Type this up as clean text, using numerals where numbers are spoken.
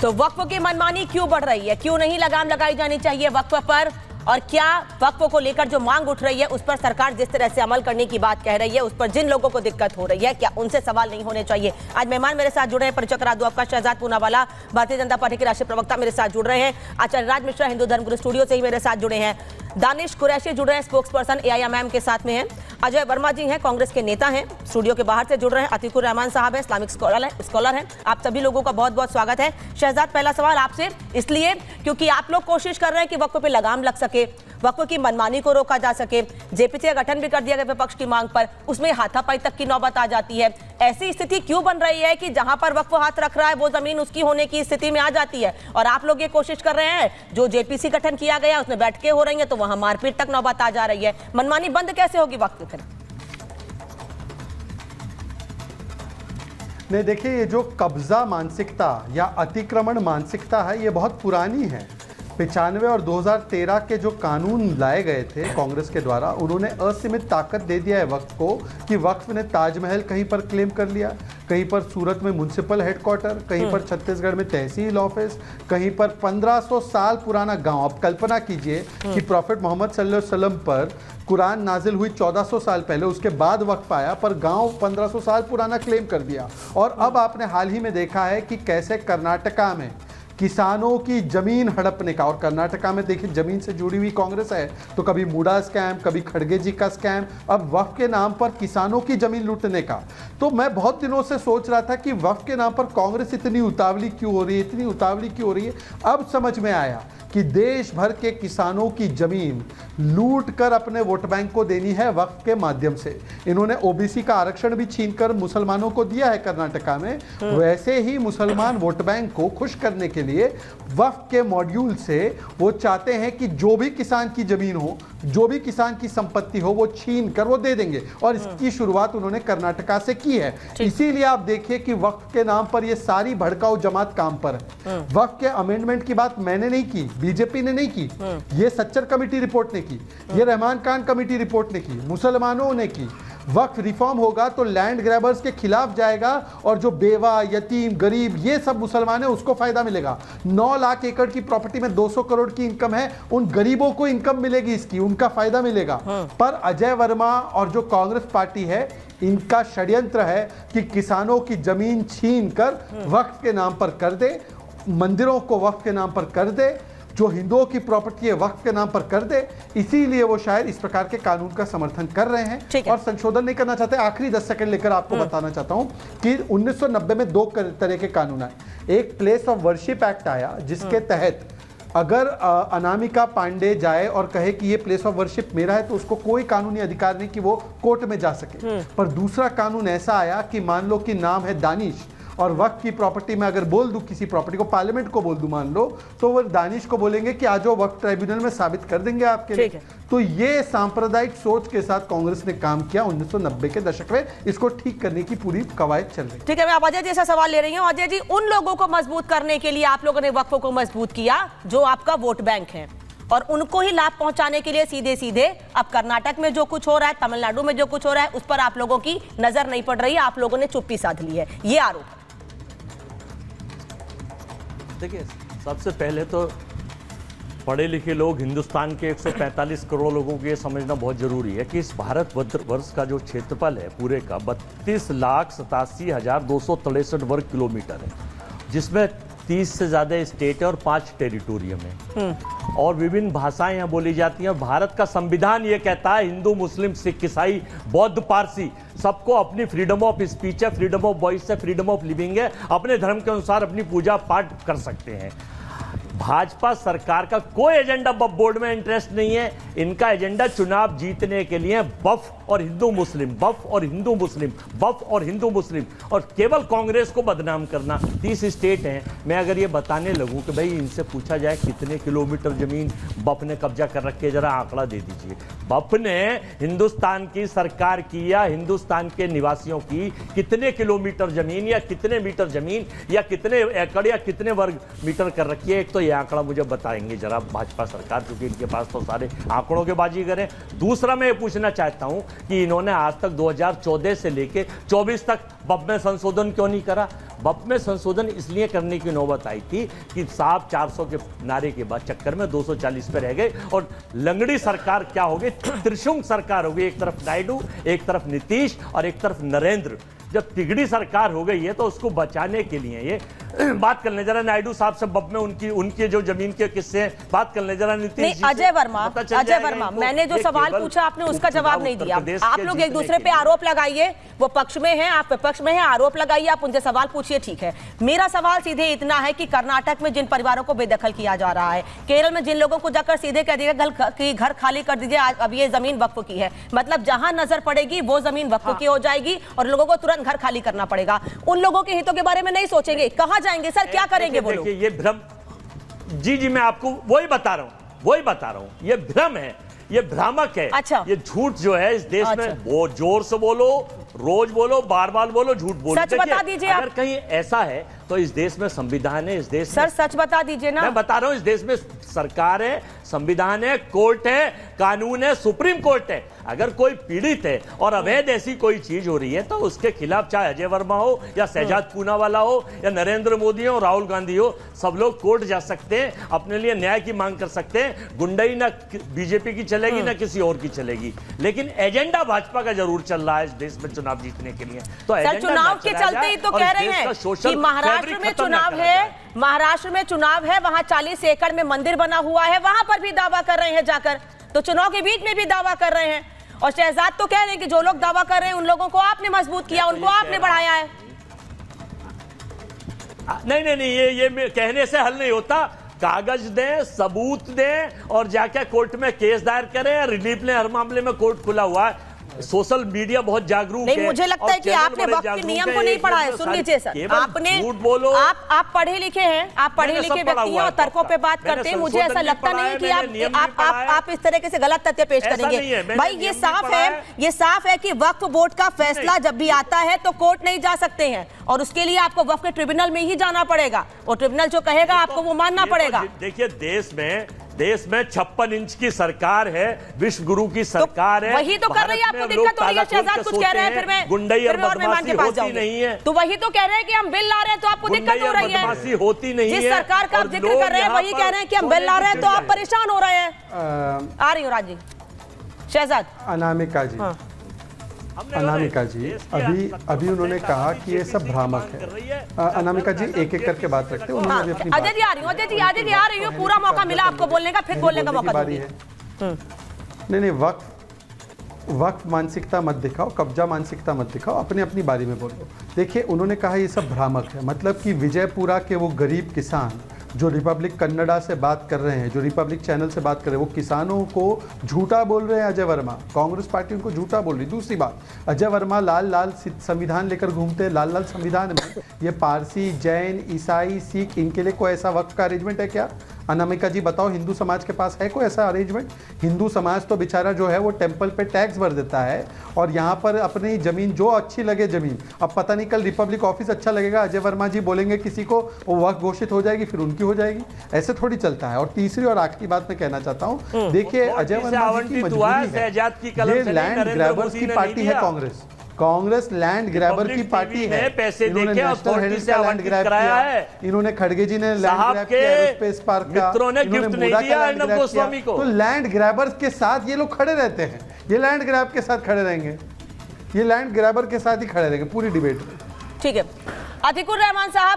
तो वक्फ की मनमानी क्यों बढ़ रही है, क्यों नहीं लगाम लगाई जानी चाहिए वक्फ पर, और क्या वक्फ को लेकर जो मांग उठ रही है उस पर सरकार जिस तरह से अमल करने की बात कह रही है, उस पर जिन लोगों को दिक्कत हो रही है, क्या उनसे सवाल नहीं होने चाहिए। आज मेहमान मेरे साथ जुड़े हैं, परिचय करा दूं आपका, शहजाद पूनावाला भारतीय जनता पार्टी के राष्ट्रीय प्रवक्ता मेरे साथ जुड़ रहे हैं, आचार्य राज मिश्रा हिंदू धर्मगुरु स्टूडियो से ही मेरे साथ जुड़े हैं, दानिश कुरैशी जुड़ रहे हैं, स्पोक्स पर्सन AIMM के साथ में हैं, अजय वर्मा जी हैं, कांग्रेस के नेता हैं, स्टूडियो के बाहर से जुड़ रहे हैं, अतीकुर रहमान साहब हैं, इस्लामिक स्कॉलर हैं। आप सभी लोगों का बहुत बहुत स्वागत है। शहजाद, पहला सवाल आपसे इसलिए क्योंकि आप लोग कोशिश कर रहे हैं कि वक्फ पे लगाम लग सके, वक्फ की मनमानी को रोका जा सके, JPC का गठन भी कर दिया गया विपक्ष की मांग पर, उसमें हाथापाई तक की नौबत आ जाती है। ऐसी स्थिति क्यों बन रही है कि जहां पर वक्फ हाथ रख रहा है वो जमीन उसकी होने की स्थिति में आ जाती है, और आप लोग ये कोशिश कर रहे हैं, जो JPC गठन किया गया उसमें बैठकें हो रही है तो वहां मारपीट तक नौबत आ जा रही है। मनमानी बंद कैसे होगी वक्फ फिर? नहीं, देखिए, ये जो कब्जा मानसिकता या अतिक्रमण मानसिकता है, ये बहुत पुरानी है। 95 और 2013 के जो कानून लाए गए थे कांग्रेस के द्वारा, उन्होंने असीमित ताकत दे दिया है वक्फ को कि वक्फ ने ताजमहल कहीं पर क्लेम कर लिया, कहीं पर सूरत में म्युनिसिपल हेडक्वार्टर, कहीं पर छत्तीसगढ़ में तहसील ऑफिस, कहीं पर 1500 साल पुराना गांव। अब कल्पना कीजिए कि प्रॉफिट मोहम्मद सल्लल्लाहु अलैहि वसल्लम पर कुरान नाजिल हुई 1400 साल पहले, उसके बाद वक्फ आया, पर गांव 1500 साल पुराना क्लेम कर दिया। और अब आपने हाल ही में देखा है कि कैसे कर्नाटका में किसानों की जमीन हड़पने का, और कर्नाटका में देखिए जमीन से जुड़ी हुई कांग्रेस है, तो कभी मूडा स्कैम, कभी खड़गे जी का स्कैम, अब वक्फ के नाम पर किसानों की जमीन लूटने का। तो मैं बहुत दिनों से सोच रहा था कि वक्फ के नाम पर कांग्रेस इतनी उतावली क्यों हो रही है, इतनी उतावली क्यों हो रही है। अब समझ में आया कि देश भर के किसानों की जमीन लूट कर अपने वोट बैंक को देनी है वक्फ के माध्यम से। इन्होंने OBC का आरक्षण भी छीनकर मुसलमानों को दिया है कर्नाटका में। वैसे ही मुसलमान वोट बैंक को खुश करने के लिए वक्फ के मॉड्यूल से वो चाहते हैं कि जो भी किसान की जमीन हो, जो भी किसान की संपत्ति हो, वो छीन कर वो दे देंगे। और इसकी शुरुआत उन्होंने कर्नाटका से की है। इसीलिए आप देखिए कि वक्फ के नाम पर ये सारी भड़काऊ जमात काम पर है। वक्फ के अमेंडमेंट की बात मैंने नहीं की, BJP ने नहीं की, ये सच्चर कमेटी रिपोर्ट ने की, ये रहमान खान कमेटी रिपोर्ट ने की, मुसलमानों ने की। वक्फ रिफॉर्म होगा तो लैंड ग्रैबर्स के खिलाफ जाएगा, और जो बेवा, यतीम, गरीब, ये सब मुसलमान है, उसको फायदा मिलेगा। 9 लाख एकड़ की प्रॉपर्टी में 200 करोड़ की इनकम है, उन गरीबों को इनकम मिलेगी, इसकी उनका फायदा मिलेगा। पर अजय वर्मा और जो कांग्रेस पार्टी है, इनका षड्यंत्र है कि किसानों की जमीन छीन कर वक्फ के नाम पर कर दे, मंदिरों को वक्फ के नाम पर कर दे, जो हिंदुओं की प्रॉपर्टी है वक्फ के नाम पर कर दे। इसीलिए वो शायद इस प्रकार के कानून का समर्थन कर रहे हैं और संशोधन नहीं करना चाहते। आखिरी 10 सेकंड लेकर आपको बताना चाहता हूं कि 1990 में 2 तरह के कानून आए। एक प्लेस ऑफ वर्शिप एक्ट आया, जिसके तहत अगर अनामिका पांडे जाए और कहे कि ये प्लेस ऑफ वर्शिप मेरा है, तो उसको कोई कानूनी अधिकार नहीं कि वो कोर्ट में जा सके। पर दूसरा कानून ऐसा आया कि मान लो कि नाम है दानिश, और वक्फ की प्रॉपर्टी में अगर बोल दूं, किसी प्रॉपर्टी को, पार्लियामेंट को बोल दूं मान लो, तो वो दानिश को बोलेंगे कि आज वो वक्फ ट्राइब्यूनल में साबित कर देंगे आपके लिए। तो ये सांप्रदायिक सोच के साथ कांग्रेस ने काम किया 1990 के दशक में। इसको ठीक करने की पूरी कवायद चल रही है। ठीक है, मैं अजय जी से सवाल ले रही हूँ। अजय जी, उन लोगों को मजबूत करने के लिए आप लोगों ने वक्फ को मजबूत किया जो आपका वोट बैंक है, और उनको ही लाभ पहुंचाने के लिए सीधे सीधे अब कर्नाटक में जो कुछ हो रहा है, तमिलनाडु में जो कुछ हो रहा है, उस पर आप लोगों की नजर नहीं पड़ रही है, आप लोगों ने चुप्पी साध ली है, ये आरोप। देखिए, सबसे पहले तो पढ़े लिखे लोग, हिंदुस्तान के 145 करोड़ लोगों को ये समझना बहुत जरूरी है कि इस भारत वर्ष का जो क्षेत्रफल है पूरे का 32,87,263 वर्ग किलोमीटर है, जिसमें 30 से ज्यादा स्टेट है और 5 टेरिटोरियम है, और विभिन्न भाषाएं यहाँ बोली जाती हैं। भारत का संविधान ये कहता है हिंदू, मुस्लिम, सिख, ईसाई, बौद्ध, पारसी, सबको अपनी फ्रीडम ऑफ स्पीच है, फ्रीडम ऑफ वॉइस है, फ्रीडम ऑफ लिविंग है, अपने धर्म के अनुसार अपनी पूजा पाठ कर सकते हैं। भाजपा सरकार का कोई एजेंडा वक्फ बोर्ड में इंटरेस्ट नहीं है। इनका एजेंडा चुनाव जीतने के लिए वक्फ और हिंदू मुस्लिम, वक्फ और हिंदू मुस्लिम, वक्फ और हिंदू मुस्लिम, और केवल कांग्रेस को बदनाम करना। 30 स्टेट हैं। मैं अगर ये बताने लगूं कि भाई इनसे पूछा जाए कितने किलोमीटर जमीन वक्फ ने कब्जा कर रखी है, जरा आंकड़ा दे दीजिए। वक्फ ने हिंदुस्तान की सरकार की या हिंदुस्तान के निवासियों की कितने किलोमीटर जमीन या कितने मीटर जमीन या कितने एकड़ या कितने वर्ग मीटर कर रखी है? एक तो आंकड़ा मुझे बताएंगे जरा भाजपा सरकार, क्योंकि इनके पास तो सारे आंकड़ों के बाजीगर हैं। दूसरा मैं ये पूछना चाहता हूं कि इन्होंने आज तक 2014 से लेके 24 तक बब में संशोधन क्यों नहीं करा? बब में संशोधन इसलिए करने की नौबत आई थी कि साहब 400 के नारे के बाद चक्कर में 240 पे रह गए और लंगड़ी सरकार क्या हो गई, त्रिशंकु सरकार हो गई। एक तरफ नायडू, एक तरफ नीतीश और एक तरफ नरेंद्र। जब तिगड़ी सरकार हो गई है तो उसको बचाने के लिए ये बात कर ले जरा नायडू साहब से बब में उनकी जो जमीन के किस्से हैं, बात कर ले जरा नीतीश जी। अजय वर्मा, मैंने जो सवाल पूछा आपने उसका जवाब नहीं दिया। आप लोग एक दूसरे पे आरोप लगाइए, वो पक्ष में है, आप विपक्ष में है, आरोप लगाइए, आप उनसे सवाल पूछिए, ठीक है। मेरा सवाल सीधे इतना है कि कर्नाटक में जिन परिवारों को बेदखल किया जा रहा है, केरल में जिन लोगों को जाकर सीधे कह दिया कि घर खाली कर दीजिए, अब ये जमीन वक्फ की है, मतलब जहां नजर पड़ेगी वो जमीन वक्फ की हो जाएगी और लोगों को तुरंत घर खाली करना पड़ेगा। उन लोगों के हितों के बारे में नहीं सोचेंगे, कहां जाएंगे सर, क्या करेंगे वो लोग? ये भ्रम, जी मैं आपको वही बता रहा हूं, ये भ्रम है, ये भ्रामक है। अच्छा। ये झूठ जो है इस देश में, वो जोर से बोलो, रोज बोलो, बार बार बोलो, झूठ बोलो। सच बता दीजिए। अगर कहीं ऐसा है तो इस देश में संविधान है, इस देश सर सच बता दीजिए ना। मैं बता रहा हूं, इस देश में सरकार है, संविधान है, कोर्ट है, कानून है, सुप्रीम कोर्ट है। अगर कोई पीड़ित है और अवैध ऐसी कोई चीज हो रही है तो उसके खिलाफ, चाहे अजय वर्मा हो या शहजाद पूनावाला हो या नरेंद्र मोदी हो, राहुल गांधी हो, सब लोग कोर्ट जा सकते हैं, अपने लिए न्याय की मांग कर सकते हैं। गुंडाई ना बीजेपी की चलेगी ना किसी और की चलेगी, लेकिन एजेंडा भाजपा का जरूर चल रहा है इस देश में चुनाव जीतने के लिए। तो सर चुनाव के चलते ही तो कह रहे हैं कि महाराष्ट्र में चुनाव है, महाराष्ट्र में चुनाव है, वहां 40 एकड़ में मंदिर बना हुआ है, वहां पर भी दावा कर रहे हैं जाकर, तो चुनाव के बीच में भी दावा कर रहे हैं। और शहजाद तो कह रहे हैं कि जो लोग दावा कर रहे हैं उन लोगों को आपने मजबूत किया, उनको आपने बढ़ाया है। नहीं, ये कहने से हल नहीं होता। कागज दें, सबूत दें और जाके कोर्ट में केस दायर करें, रिलीफ लें। हर मामले में कोर्ट खुला हुआ है। सोशल मीडिया बहुत जागरूक है। नहीं, मुझे लगता है कि आपने वक्त के नियम को नहीं पढ़ा है। सुन लीजिए सर, आपने झूठ बोलो, आप पढ़े लिखे हैं, आप पढ़े लिखे व्यक्ति हैं और तर्कों पे बात करते हैं। मुझे ऐसा लगता नहीं कि आप इस तरह से गलत तथ्य पेश करेंगे। भाई ये साफ है कि वक्फ बोर्ड का फैसला जब भी आता है तो कोर्ट नहीं जा सकते हैं और उसके लिए आपको वक्फ ट्रिब्यूनल में ही जाना पड़ेगा और ट्रिब्यूनल जो कहेगा आपको वो मानना पड़ेगा। देखिए देश में 56 इंच की सरकार है, विश्व गुरु की सरकार है। वही तो कर रही है, आपको दिक्कत हो रही है। शहजाद कुछ कह रहे हैं, फिर मैं गुंडाई और बदमाशी होती नहीं है। तो वही तो कह रहे हैं कि हम बिल ला रहे हैं तो आपको दिक्कत हो रही है। बदमाशी होती नहीं है। जिस सरकार का आप जिक्र कर रहे हैं वही कह रहे हैं कि हम बिल ला रहे हैं तो आप परेशान हो रहे हैं। आ रही हूँ राजी। शहजाद। अनामिका जी, अभी उन्होंने कहा कि ये सब भ्रामक है। अनामिका जी एक एक करके बात रखते हैं। उन्होंने अपनी अजय जी आ रही हूँ, अजय जी आ रही हूँ, पूरा मौका मिला आपको बोलने का, फिर बोलने का मौका है। नहीं, वक्फ मानसिकता मत दिखाओ, कब्जा मानसिकता मत दिखाओ, अपनी बारी में बोलो। देखिए उन्होंने कहा ये सब भ्रामक है, मतलब कि विजयपुरा के वो गरीब किसान जो रिपब्लिक कन्नडा से बात कर रहे हैं, जो रिपब्लिक चैनल से बात कर रहे हैं, वो किसानों को झूठा बोल रहे हैं। अजय वर्मा, कांग्रेस पार्टी उनको झूठा बोल रही। दूसरी बात, अजय वर्मा लाल संविधान लेकर घूमते हैं। लाल संविधान में ये पारसी, जैन, ईसाई, सिख, इनके लिए कोई ऐसा वक्त का अरेंजमेंट है क्या? अनामिका जी बताओ, हिंदू समाज के पास है कोई ऐसा अरेंजमेंट? हिंदू समाज तो बेचारा जो है वो टेम्पल पे टैक्स भर देता है और यहाँ पर अपनी जमीन जो अच्छी लगे जमीन, अब पता नहीं कल रिपब्लिक ऑफिस अच्छा लगेगा, अजय वर्मा जी बोलेंगे किसी को, वो वक्त घोषित हो जाएगी, फिर उनकी हो जाएगी। ऐसे थोड़ी चलता है। और तीसरी और आखिरी बात मैं कहना चाहता हूँ, देखिए अजय वर्मा जी की मजबूरी है, ये लैंड ग्रैबर्स की पार्टी है कांग्रेस लैंड ग्रैबर की पार्टी है। पैसे इन्होंने नेशनल हेरिटेज का लैंड ग्रैब किया है। इन्होंने खड़गे जी ने लैंड ग्रैब किया एरोस्पेस पार्क का, इन्होंने मुड़ा का लैंड ग्रैब किया। तो लैंड ग्रैबर्स के साथ ये लोग खड़े रहते हैं, ये लैंड ग्रैब के साथ खड़े रहेंगे, ये लैंड ग्रैबर के साथ ही खड़े रहेंगे पूरी डिबेट में। ठीक है, अतिकुर रहमान साहब।